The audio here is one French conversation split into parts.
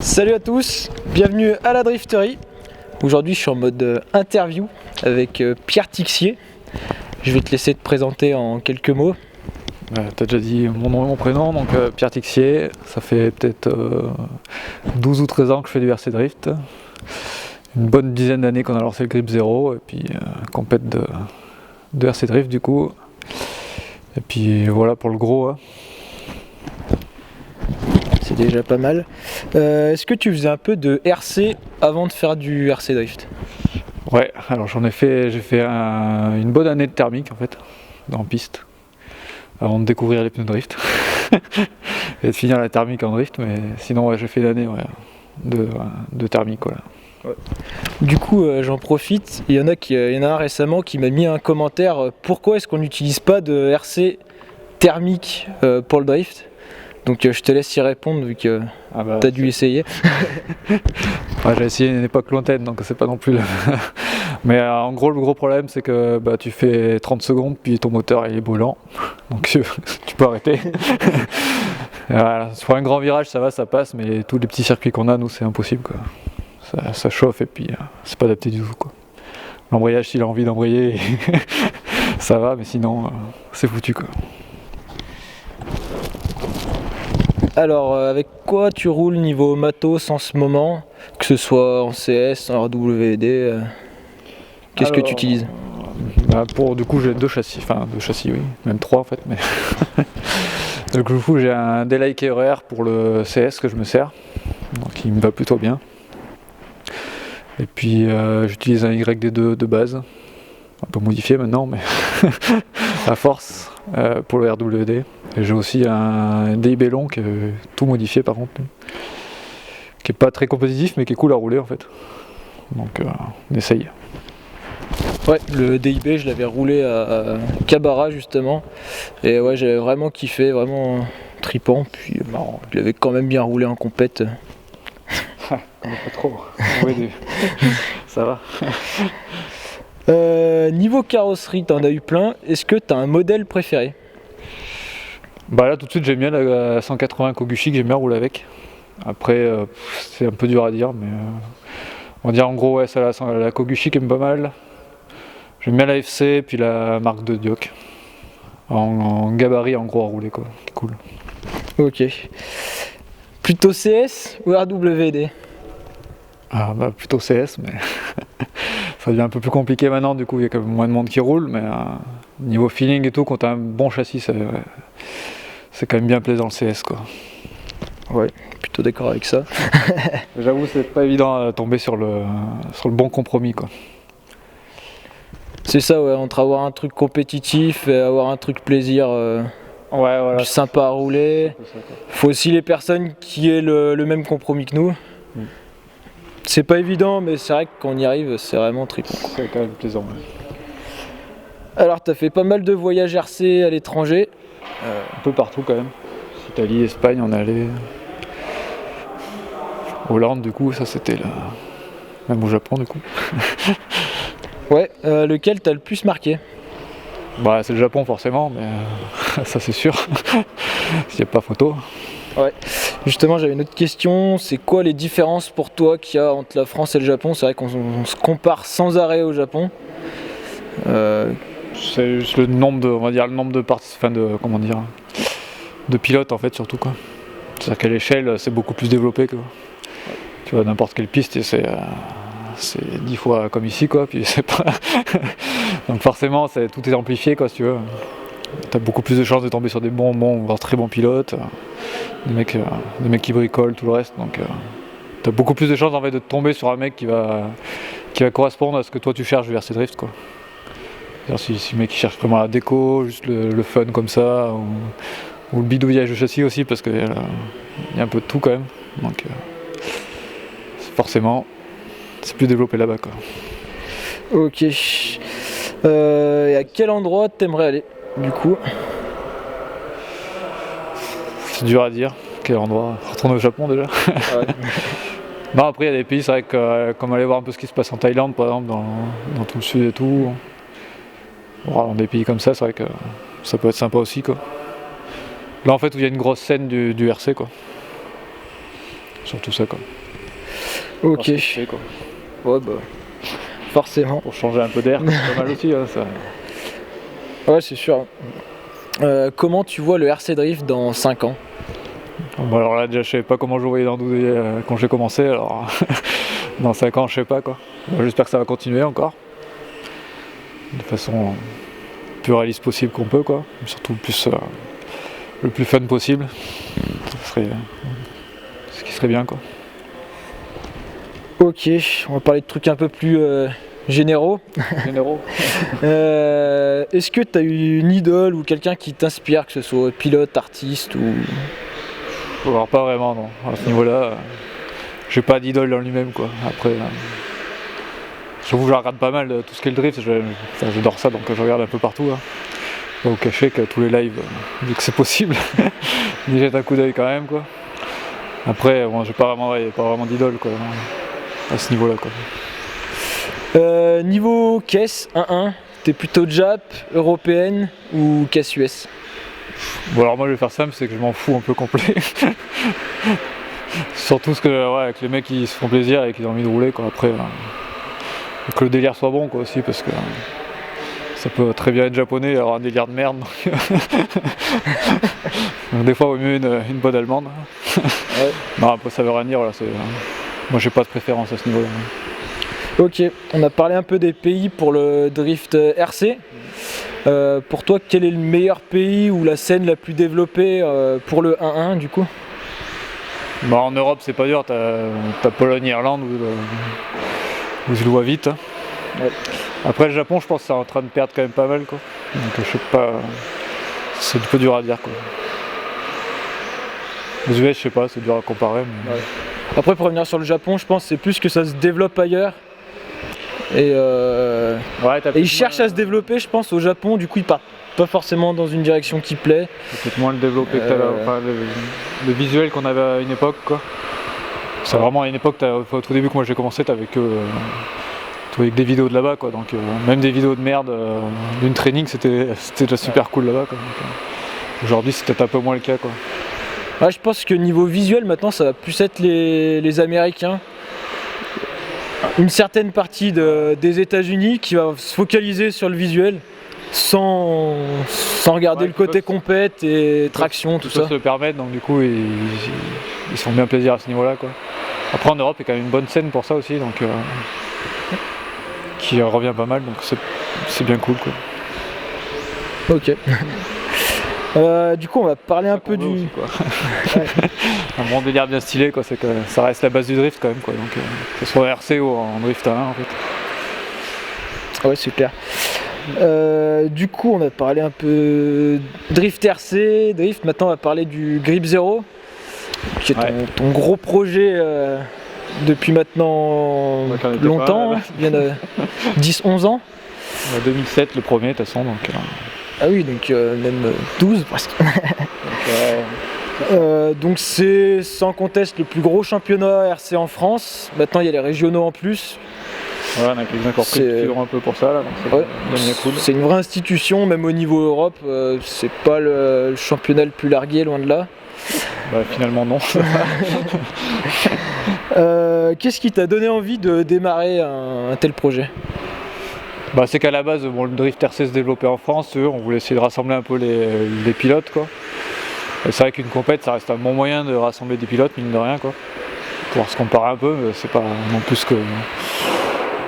Salut à tous, bienvenue à la Drifterie. Aujourd'hui je suis en mode interview avec Pierre Tixier. Je vais te laisser te présenter en quelques mots. T'as déjà dit mon nom et mon prénom, donc Pierre Tixier. Ça fait peut-être 12 ou 13 ans que je fais du RC Drift. Une bonne dizaine d'années qu'on a lancé le Grip 0 et puis compète de RC Drift du coup. Et puis voilà pour le gros. C'est déjà pas mal. Est-ce que tu faisais un peu de RC avant de faire du RC Drift? Ouais, alors j'ai fait une bonne année de thermique en fait, en piste, avant de découvrir les pneus drift et de finir la thermique en drift, mais sinon ouais, j'ai fait l'année de thermique. Voilà. Ouais. Du coup, j'en profite, il y en a un récemment qui m'a mis un commentaire, pourquoi est-ce qu'on n'utilise pas de RC thermique pour le drift? Donc je te laisse y répondre vu que t'as dû essayer. Ouais, j'ai essayé une époque lointaine donc c'est pas non plus mais en gros le gros problème c'est que tu fais 30 secondes puis ton moteur il est brûlant donc tu peux arrêter. Voilà, sur un grand virage ça va, ça passe, mais tous les petits circuits qu'on a nous c'est impossible quoi. Ça chauffe et puis c'est pas adapté du tout quoi. L'embrayage s'il a envie d'embrayer ça va, mais sinon c'est foutu quoi. Alors, avec quoi tu roules niveau matos en ce moment? Que ce soit en CS, en RWD, qu'est-ce que tu utilises? Du coup j'ai deux châssis oui, même trois en fait. Mais donc du coup j'ai un Delaike RR pour le CS que je me sers, donc il me va plutôt bien. Et puis j'utilise un YD2 de base, un peu modifié maintenant, mais à force pour le RWD. Et j'ai aussi un DIB long qui est tout modifié par contre, qui est pas très compétitif mais qui est cool à rouler en fait. Donc on essaye. Ouais, le DIB je l'avais roulé à Cabaret justement, et ouais j'avais vraiment kiffé, vraiment tripant, puis je l'avais quand même bien roulé en compète. Pas trop, oui, ça va. Niveau carrosserie, t'en as eu plein, est-ce que t'as un modèle préféré? Là tout de suite j'aime bien la 180 Koguchi, que j'aime bien rouler avec. Après c'est un peu dur à dire, mais on va dire en gros ouais, c'est la Koguchi qui aime pas mal. J'aime bien la FC puis la marque de Dioc. En gabarit en gros à rouler quoi, qui est cool. Ok. Plutôt CS ou RWD? Plutôt CS, mais ça devient un peu plus compliqué maintenant, du coup il y a quand même moins de monde qui roule, mais niveau feeling et tout, quand t'as un bon châssis, c'est quand même bien plaisant le CS quoi. Ouais, plutôt d'accord avec ça. J'avoue c'est pas évident de tomber sur le bon compromis quoi. C'est ça ouais, entre avoir un truc compétitif et avoir un truc plaisir voilà, sympa à rouler. Faut aussi les personnes qui aient le même compromis que nous. C'est pas évident, mais c'est vrai que quand on y arrive, c'est vraiment trippant. C'est quand même plaisant. Ouais. Alors, t'as fait pas mal de voyages RC à l'étranger. Un peu partout quand même. Italie, Espagne, on est allé. Hollande, du coup, ça c'était là. Même au Japon, du coup. Ouais, lequel t'as le plus marqué? C'est le Japon forcément, mais ça c'est sûr. S'il n'y a pas photo. Ouais, justement j'avais une autre question, c'est quoi les différences pour toi qu'il y a entre la France et le Japon? C'est vrai qu'on se compare sans arrêt au Japon. C'est juste le nombre de pilotes en fait surtout quoi. C'est-à-dire qu'à l'échelle c'est beaucoup plus développé que tu vois n'importe quelle piste et c'est 10 fois comme ici quoi, puis c'est pas donc forcément tout est amplifié quoi si tu veux. T'as beaucoup plus de chances de tomber sur des voire très bons pilotes, des mecs qui bricolent, tout le reste. Donc t'as beaucoup plus de chances en fait de tomber sur un mec qui va correspondre à ce que toi tu cherches vers ces drifts quoi. Si le mec cherche vraiment la déco, juste le fun comme ça, ou le bidouillage de châssis aussi, parce qu'il y a un peu de tout quand même. Donc forcément c'est plus développé là-bas quoi. Ok. Et à quel endroit t'aimerais aller du coup? C'est dur à dire, quel endroit? Retourner au Japon déjà. Ouais. Non, après il y a des pays, c'est vrai que comme aller voir un peu ce qui se passe en Thaïlande par exemple, dans tout le sud et tout. Dans des pays comme ça, c'est vrai que ça peut être sympa aussi quoi. Là en fait où il y a une grosse scène du RC quoi. surtout ça quoi. Ok. Parce que c'est, quoi. Ouais, bah, forcément. Pour changer un peu d'air, c'est pas mal aussi. Hein, ça. Ouais, c'est sûr. Comment tu vois le RC Drift dans 5 ans? Bon, alors là, déjà, je savais pas comment je voyais dans 12 quand j'ai commencé, alors dans 5 ans, je sais pas quoi. Bon, j'espère que ça va continuer encore. De façon le plus réaliste possible qu'on peut, quoi. Mais surtout le plus fun possible. Ce serait ce qui serait bien, quoi. Ok, on va parler de trucs un peu plus généraux. Est-ce que tu as eu une idole ou quelqu'un qui t'inspire, que ce soit pilote, artiste ou... Alors, pas vraiment, non. À ce niveau-là, j'ai pas d'idole en lui-même, quoi. Après, j'avoue que je regarde pas mal tout ce qui est le drift, j'adore ça, donc je regarde un peu partout. Hein. Pas vous cacher que tous les lives, dès que c'est possible, j'y jette un coup d'œil quand même, quoi. Après, bon, j'ai pas vraiment d'idole, quoi, à ce niveau-là, quoi. Niveau caisse 1-1, t'es plutôt Jap, européenne ou caisse US? Bon, alors moi je vais faire simple, c'est que je m'en fous un peu complet. Surtout ce que, ouais, avec les mecs qui se font plaisir et qui ont envie de rouler, quoi. Après, que le délire soit bon, quoi, aussi, parce que ça peut très bien être japonais et avoir un délire de merde. Donc, des fois, il vaut mieux une bonne allemande. Ouais. Non, après, ça veut rien dire, voilà, moi j'ai pas de préférence à ce niveau-là. Ok, on a parlé un peu des pays pour le drift RC. Pour toi, quel est le meilleur pays ou la scène la plus développée pour le 1-1 du coup? Bah, en Europe, c'est pas dur, t'as Pologne, Irlande où je le vois vite. Hein. Ouais. Après, le Japon, je pense que c'est en train de perdre quand même pas mal, quoi. Donc, je sais pas, c'est un peu dur à dire, quoi. Les US, je sais pas, c'est dur à comparer. Mais... Ouais. Après, pour revenir sur le Japon, je pense que c'est plus que ça se développe ailleurs. Et ils cherchent à se développer, je pense, au Japon. Du coup, ils partent pas forcément dans une direction qui plaît. C'est peut-être moins le développé que enfin, le visuel qu'on avait à une époque, quoi. C'est vraiment à une époque, au tout début que moi j'ai commencé, t'avais que des vidéos de là-bas, quoi. Donc même des vidéos de merde d'une training, c'était déjà super cool là-bas, quoi. Aujourd'hui, c'est peut-être un peu moins le cas, quoi. Ouais, je pense que niveau visuel, maintenant, ça va plus être les Américains. Une certaine partie des États-Unis qui va se focaliser sur le visuel sans regarder le côté compète et traction, tout ça. Se le permettre, donc du coup ils se font bien plaisir à ce niveau-là, quoi. Après en Europe il y a quand même une bonne scène pour ça aussi, donc qui revient pas mal, donc c'est bien cool, quoi. Ok. Du coup on va parler un peu du... Aussi, quoi. Ouais. Un bon délire bien stylé, quoi, c'est que ça reste la base du drift quand même, quoi. Donc que ce soit en RC ou en drift à 1 en fait. Ouais, c'est clair. Du coup on a parlé un peu drift RC, drift, maintenant on va parler du Grip Zero, qui est ton gros projet depuis maintenant longtemps, il y en a 10-11 ans. 2007 le premier de toute façon, donc... Ah oui, donc même 12 presque. Donc c'est sans conteste le plus gros championnat RC en France. Maintenant il y a les régionaux en plus. Ouais, on a quelques encore pris un peu pour ça là, donc c'est cool. C'est une vraie institution, même au niveau Europe, c'est pas le championnat le plus largué, loin de là. Bah finalement non. Qu'est-ce qui t'a donné envie de démarrer un tel projet? Bah, c'est qu'à la base, bon, le drift RC se développait en France, on voulait essayer de rassembler un peu les pilotes, quoi. Et c'est vrai qu'une compète, ça reste un bon moyen de rassembler des pilotes, mine de rien, quoi. Pouvoir se comparer un peu, mais c'est pas non plus que...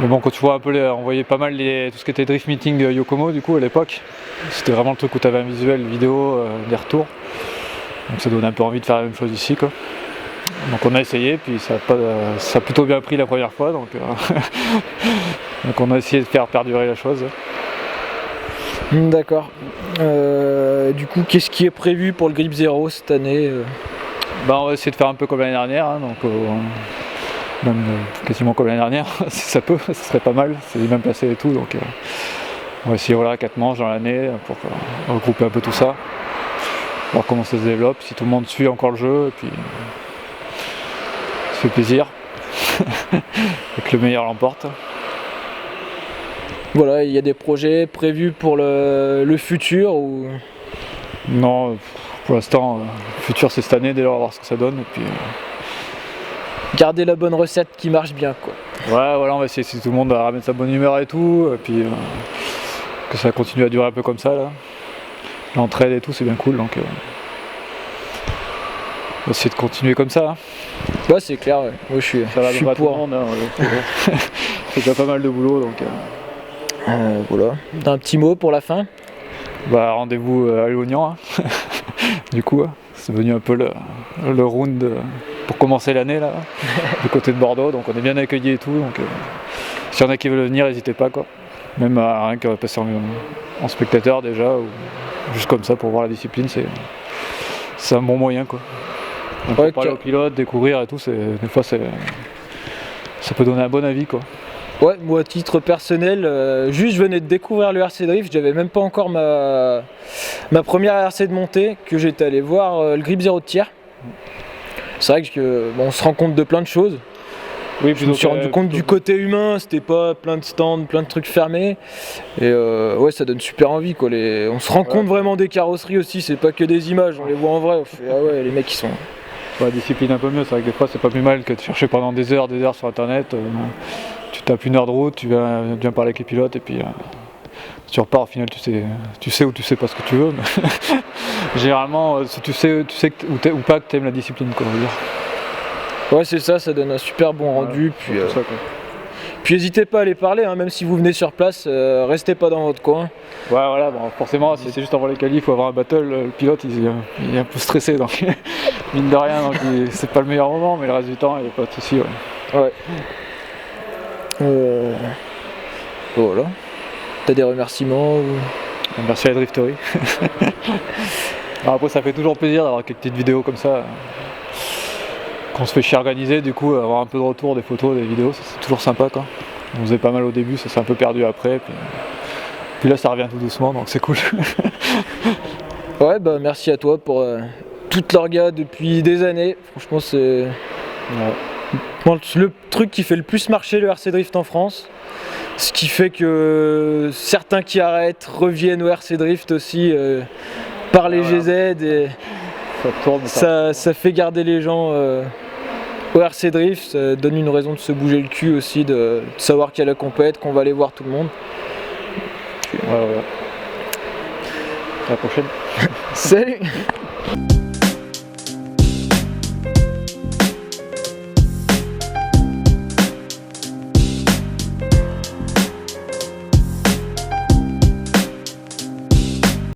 Mais bon, quand tu vois un peu, on voyait pas mal tout ce qui était drift meeting de Yokomo, du coup, à l'époque. C'était vraiment le truc où tu avais un visuel, vidéo, des retours. Donc ça donnait un peu envie de faire la même chose ici, quoi. Donc on a essayé, puis ça a plutôt bien pris la première fois, donc on a essayé de faire perdurer la chose. D'accord. Du coup, qu'est-ce qui est prévu pour le Grip Zero cette année? On va essayer de faire un peu comme l'année dernière, hein, donc même quasiment comme l'année dernière, si ça peut, ça serait pas mal, c'est même placé et tout, donc on va essayer 4 manches dans l'année pour regrouper un peu tout ça, voir comment ça se développe, si tout le monde suit encore le jeu, et puis ça fait plaisir, et que le meilleur l'emporte. Voilà, il y a des projets prévus pour le futur ou... Non, pour l'instant, le futur c'est cette année, déjà on va voir ce que ça donne, et puis garder la bonne recette qui marche bien, quoi. Ouais, voilà, on va essayer si tout le monde ramène sa bonne humeur et tout, et puis que ça continue à durer un peu comme ça là. L'entraide et tout, c'est bien cool, donc on va essayer de continuer comme ça. Hein. Ouais, c'est clair, ouais. Moi je suis Pas pour. tout le monde, hein, c'est déjà pas mal de boulot, donc Voilà. T'as un petit mot pour la fin? bah, rendez-vous à Léognan, hein. Du coup, c'est devenu un peu le round pour commencer l'année là, du côté de Bordeaux, donc on est bien accueillis et tout, donc s'il y en a qui veulent venir, n'hésitez pas quoi. Même à rien qu'à passer en spectateur déjà, ou juste comme ça pour voir la discipline, c'est un bon moyen quoi. Donc, Ouais, pour parler aux pilotes, découvrir et tout, des fois ça peut donner un bon avis quoi. Ouais, moi à titre personnel, juste je venais de découvrir le RC Drift, j'avais même pas encore ma première RC de montée, que j'étais allé voir le grip 0 de tir. C'est vrai que on se rend compte de plein de choses. Oui, Je me suis rendu compte du côté humain, c'était pas plein de stands, plein de trucs fermés. Et ouais, ça donne super envie quoi. On se rend compte vraiment des carrosseries aussi, c'est pas que des images, on les voit en vrai. On fait, ah ouais, les mecs ils sont. La discipline un peu mieux, c'est vrai que des fois c'est pas plus mal que de chercher pendant des heures sur internet. Tu tapes 1 heure de route, tu viens parler avec les pilotes et puis tu repars au final tu sais ou tu sais pas ce que tu veux. Mais généralement tu sais ou pas que tu aimes la discipline quoi, on va dire. Ouais c'est ça, ça donne un super bon rendu. Puis n'hésitez pas à aller parler, hein, même si vous venez sur place, restez pas dans votre coin. Ouais voilà, bon, forcément si c'est juste avant les qualifs, il faut avoir un battle, le pilote il est un peu stressé donc mine de rien, donc c'est pas le meilleur moment, mais le reste du temps il n'y a pas de soucis. Ouais. Voilà. T'as des remerciements ou... Merci à la Driftery. Alors après ça fait toujours plaisir d'avoir quelques petites vidéos comme ça. Qu'on se fait chier organiser, du coup avoir un peu de retour, des photos, des vidéos, c'est toujours sympa quoi. On faisait pas mal au début, ça s'est un peu perdu après, puis là ça revient tout doucement donc c'est cool. Ouais bah merci à toi pour toute l'orga depuis des années, franchement c'est le truc qui fait le plus marcher le RC Drift en France, ce qui fait que certains qui arrêtent reviennent au RC Drift aussi par les GZ et ça fait garder les gens au RC Drift, ça donne une raison de se bouger le cul aussi, de savoir qu'il y a la compète, qu'on va aller voir tout le monde. Ouais. À la prochaine. Salut.